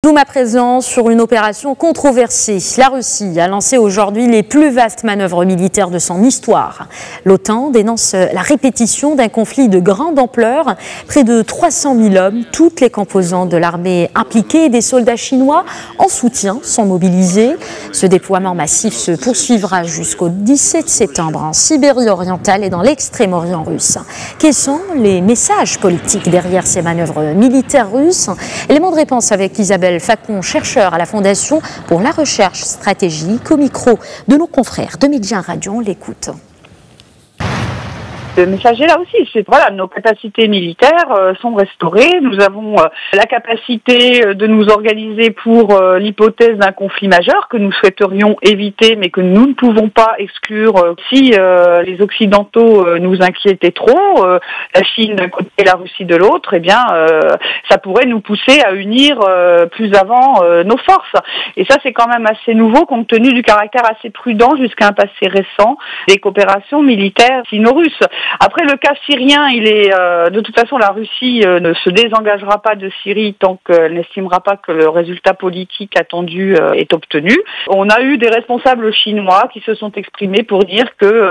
Zoom à présent sur une opération controversée. La Russie a lancé aujourd'hui les plus vastes manœuvres militaires de son histoire. L'OTAN dénonce la répétition d'un conflit de grande ampleur. Près de 300 000 hommes, toutes les composantes de l'armée impliquées et des soldats chinois en soutien sont mobilisés. Ce déploiement massif se poursuivra jusqu'au 17 septembre en Sibérie orientale et dans l'extrême-orient russe. Quels sont les messages politiques derrière ces manœuvres militaires russes? Élément de réponse avec Isabelle Facon, chercheur à la Fondation pour la recherche stratégique, au micro de nos confrères de Média Radio. On l'écoute. Le message est là aussi, c'est voilà, nos capacités militaires sont restaurées, nous avons la capacité de nous organiser pour l'hypothèse d'un conflit majeur que nous souhaiterions éviter mais que nous ne pouvons pas exclure si les Occidentaux nous inquiétaient trop, la Chine d'un côté et la Russie de l'autre, eh bien ça pourrait nous pousser à unir plus avant nos forces. Et ça c'est quand même assez nouveau compte tenu du caractère assez prudent jusqu'à un passé récent des coopérations militaires sino-russes. Après, le cas syrien, il est de toute façon, la Russie ne se désengagera pas de Syrie tant qu'elle n'estimera pas que le résultat politique attendu est obtenu. On a eu des responsables chinois qui se sont exprimés pour dire que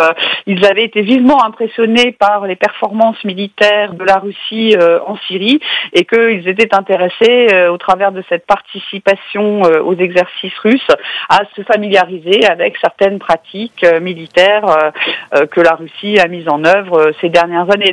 ils avaient été vivement impressionnés par les performances militaires de la Russie en Syrie et qu'ils étaient intéressés, au travers de cette participation aux exercices russes, à se familiariser avec certaines pratiques militaires que la Russie a mises en œuvre ces dernières années.